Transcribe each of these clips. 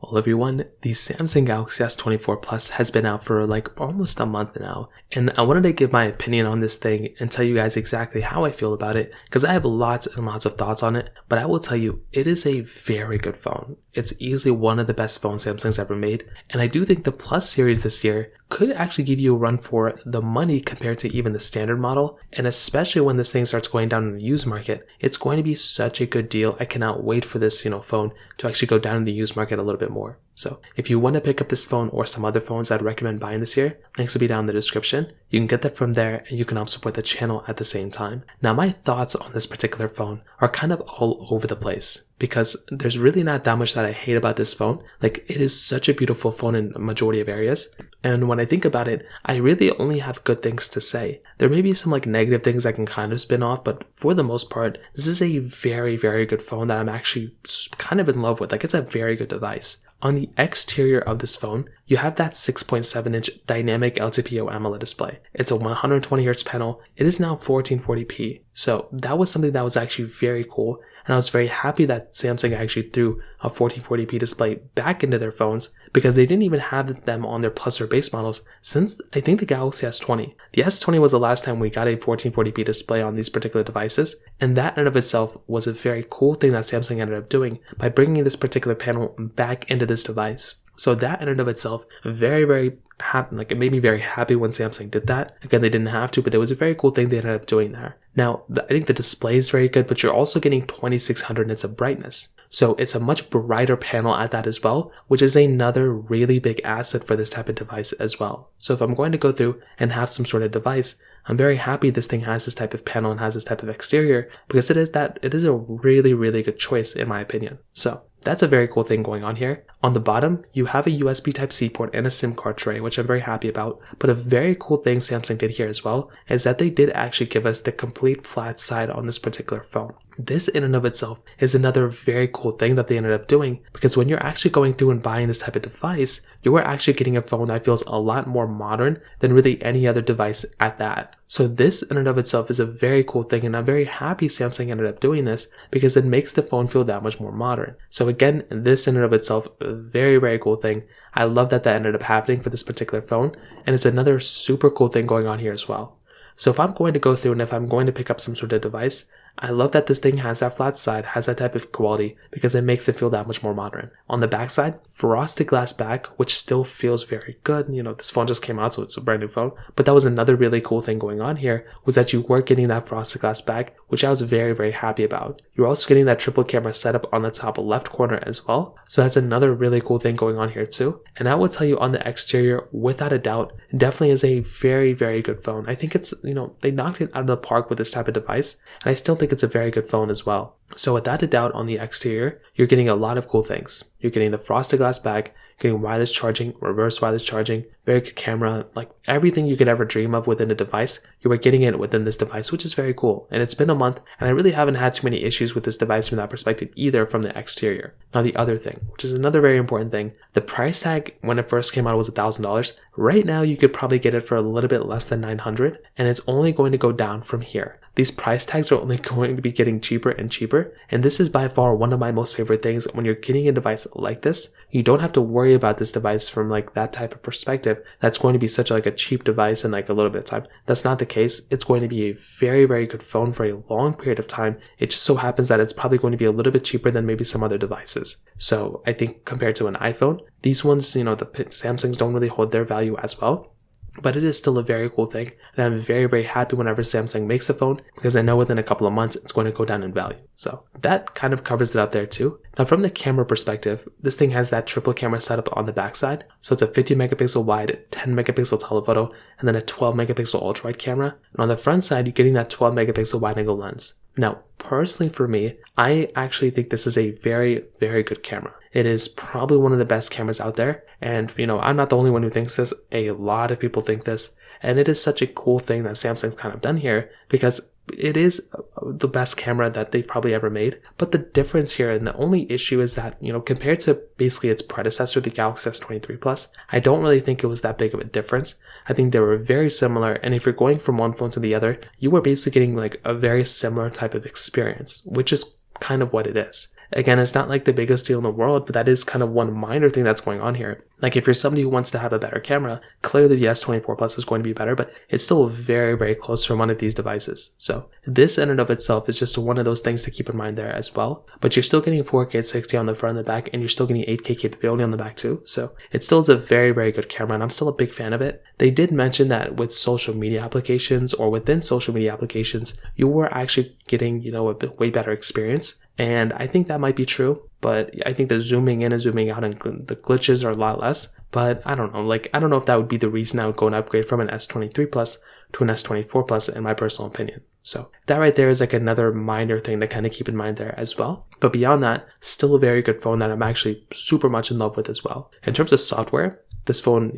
Well everyone, the Samsung Galaxy S24 Plus has been out for like almost a month now, and I wanted to give my opinion on this thing and tell you guys exactly how I feel about it, because I have lots and lots of thoughts on it, but I will tell you, it is a very good phone. It's easily one of the best phones Samsung's ever made, and I do think the Plus series this year could actually give you a run for the money compared to even the standard model, and especially when this thing starts going down in the used market, it's going to be such a good deal. I cannot wait for this, phone to actually go down in the used market a little bit more. So if you want to pick up this phone or some other phones I'd recommend buying this year, links will be down in the description. You can get that from there, and you can help support the channel at the same time. Now my thoughts on this particular phone are kind of all over the place, because there's really not that much that I hate about this phone. Like, it is such a beautiful phone in a majority of areas, and when I think about it, I really only have good things to say. There may be some negative things I can kind of spin off, but for the most part, this is a very, very good phone that I'm actually kind of in love with. It's a very good device. On the exterior of this phone, you have that 6.7-inch dynamic LTPO AMOLED display. It's a 120Hz panel. It is now 1440p. So that was something that was actually very cool, and I was very happy that Samsung actually threw a 1440p display back into their phones, because they didn't even have them on their Plus or base models since, I think, the Galaxy S20. The S20 was the last time we got a 1440p display on these particular devices, and that in and of itself was a very cool thing that Samsung ended up doing by bringing this particular panel back into this device. So that in and of itself, very, very happy. It made me very happy when Samsung did that. Again, they didn't have to, but it was a very cool thing they ended up doing there. Now, I think the display is very good, but you're also getting 2600 nits of brightness. So it's a much brighter panel at that as well, which is another really big asset for this type of device as well. So if I'm going to go through and have some sort of device, I'm very happy this thing has this type of panel and has this type of exterior, because it is a really, really good choice in my opinion. So that's a very cool thing going on here. On the bottom, you have a USB Type-C port and a SIM card tray, which I'm very happy about. But a very cool thing Samsung did here as well is that they did actually give us the complete flat side on this particular phone. This in and of itself is another very cool thing that they ended up doing, because when you're actually going through and buying this type of device, you are actually getting a phone that feels a lot more modern than really any other device at that. So this in and of itself is a very cool thing, and I'm very happy Samsung ended up doing this, because it makes the phone feel that much more modern. So again, this in and of itself, a very, very cool thing. I love that ended up happening for this particular phone, and it's another super cool thing going on here as well. So if I'm going to go through and if I'm going to pick up some sort of device, I love that this thing has that flat side, has that type of quality, because it makes it feel that much more modern. On the back side, frosted glass back, which still feels very good. This phone just came out, so it's a brand new phone. But that was another really cool thing going on here, was that you were getting that frosted glass back, which I was very, very happy about. You're also getting that triple camera setup on the top left corner as well. So that's another really cool thing going on here too. And I will tell you, on the exterior, without a doubt, it definitely is a very, very good phone. I think it's, they knocked it out of the park with this type of device, and I still think it's a very good phone as well. So without a doubt, on the exterior, you're getting a lot of cool things. You're getting the frosted glass back, getting wireless charging, reverse wireless charging, very good camera, everything you could ever dream of within a device, you are getting it within this device, which is very cool. And it's been a month, and I really haven't had too many issues with this device from that perspective either, from the exterior. Now the other thing, which is another very important thing, the price tag when it first came out was $1,000. Right now you could probably get it for a little bit less than $900, and it's only going to go down from here. These price tags are only going to be getting cheaper and cheaper, and this is by far one of my most favorite things. When you're getting a device like this, you don't have to worry about this device from that type of perspective. That's going to be such a cheap device in a little bit of time. That's not the case. It's going to be a very, very good phone for a long period of time. It just so happens that it's probably going to be a little bit cheaper than maybe some other devices. So I think compared to an iPhone, these ones, the Samsungs don't really hold their value as well. But it is still a very cool thing, and I'm very, very happy whenever Samsung makes a phone, because I know within a couple of months it's going to go down in value. So that kind of covers it up there too. Now from the camera perspective, this thing has that triple camera setup on the backside. So it's a 50 megapixel wide, 10 megapixel telephoto, and then a 12 megapixel ultra wide camera. And on the front side, you're getting that 12 megapixel wide angle lens. Now, personally for me, I actually think this is a very, very good camera. It is probably one of the best cameras out there. And, I'm not the only one who thinks this. A lot of people think this. And it is such a cool thing that Samsung's kind of done here, because it is the best camera that they've probably ever made. But the difference here, and the only issue, is that, compared to basically its predecessor, the Galaxy S23 Plus, I don't really think it was that big of a difference. I think they were very similar, and if you're going from one phone to the other, you are basically getting a very similar type of experience, which is kind of what it is. Again, it's not like the biggest deal in the world, but that is kind of one minor thing that's going on here. Like if you're somebody who wants to have a better camera, clearly the S24 Plus is going to be better, but it's still very, very close from one of these devices. So this in and of itself is just one of those things to keep in mind there as well. But you're still getting 4K 60 on the front and the back, and you're still getting 8K capability on the back too. So it still is a very, very good camera, and I'm still a big fan of it. They did mention that with social media applications or within social media applications, you were actually getting, a way better experience. And I think that might be true, but I think the zooming in and zooming out and the glitches are a lot less. But I don't know, I don't know if that would be the reason I would go and upgrade from an S23 Plus to an S24 Plus in my personal opinion. So that right there is another minor thing to kind of keep in mind there as well. But beyond that, still a very good phone that I'm actually super much in love with as well. In terms of software, this phone,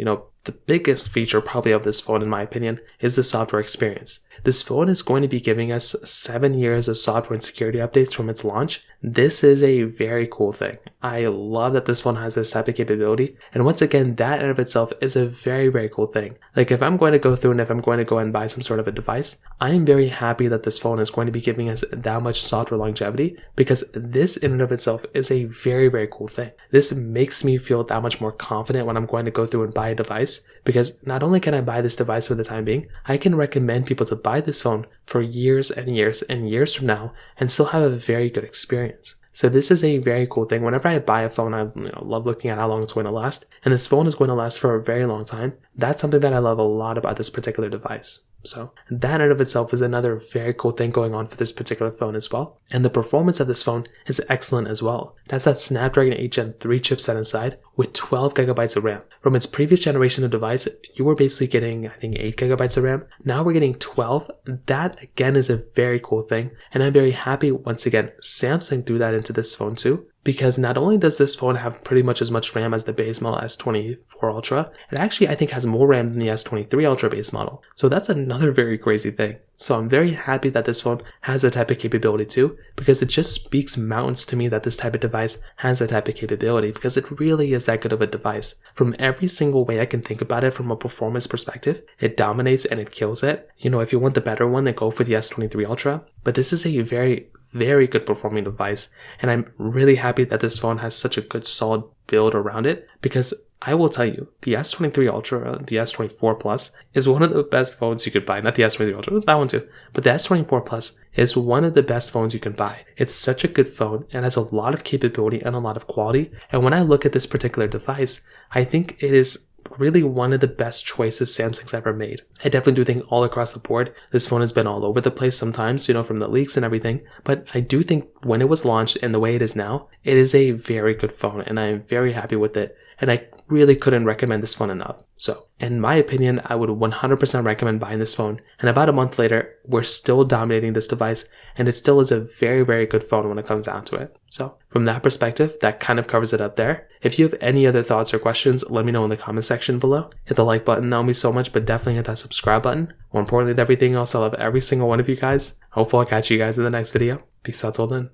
the biggest feature probably of this phone in my opinion is the software experience. This phone is going to be giving us 7 years of software and security updates from its launch. This is a very cool thing. I love that this phone has this type of capability. And once again, that in of itself is a very, very cool thing. If I'm going to go through and if I'm going to go and buy some sort of a device, I am very happy that this phone is going to be giving us that much software longevity, because this in and of itself is a very, very cool thing. This makes me feel that much more confident when I'm going to go through and buy a device, because not only can I buy this device for the time being, I can recommend people to buy this phone for years and years and years from now and still have a very good experience. So this is a very cool thing. Whenever I buy a phone, I love looking at how long it's going to last, and this phone is going to last for a very long time. That's something that I love a lot about this particular device. So that in of itself is another very cool thing going on for this particular phone as well. And the performance of this phone is excellent as well. That's that Snapdragon 8 Gen 3 chipset inside with 12 gigabytes of RAM. From its previous generation of device, you were basically getting, 8 gigabytes of RAM. Now we're getting 12. That again is a very cool thing. And I'm very happy once again, Samsung threw that into this phone too. Because not only does this phone have pretty much as much RAM as the base model S24 Ultra, it actually I think has more RAM than the S23 Ultra base model. So that's another very crazy thing. So I'm very happy that this phone has that type of capability too, because it just speaks mountains to me that this type of device has that type of capability, because it really is that good of a device. From every single way I can think about it from a performance perspective, it dominates and it kills it. If you want the better one, then go for the S23 Ultra. But this is a very, very good performing device, and I'm really happy that this phone has such a good solid build around it, because I will tell you, the S23 Ultra, the S24 Plus is one of the best phones you could buy. Not the S23 Ultra, that one too, but the S24 Plus is one of the best phones you can buy. It's such a good phone and has a lot of capability and a lot of quality. And when I look at this particular device, I think it is really one of the best choices Samsung's ever made. I definitely do think all across the board, this phone has been all over the place sometimes, from the leaks and everything. But I do think when it was launched and the way it is now, it is a very good phone and I'm very happy with it. And I really couldn't recommend this phone enough. So, in my opinion, I would 100% recommend buying this phone. And about a month later, we're still dominating this device, and it still is a very, very good phone when it comes down to it. So, from that perspective, that kind of covers it up there. If you have any other thoughts or questions, let me know in the comment section below. Hit the like button, that would mean so much, but definitely hit that subscribe button. More importantly than everything else, I love every single one of you guys. Hopefully I'll catch you guys in the next video. Peace out till then.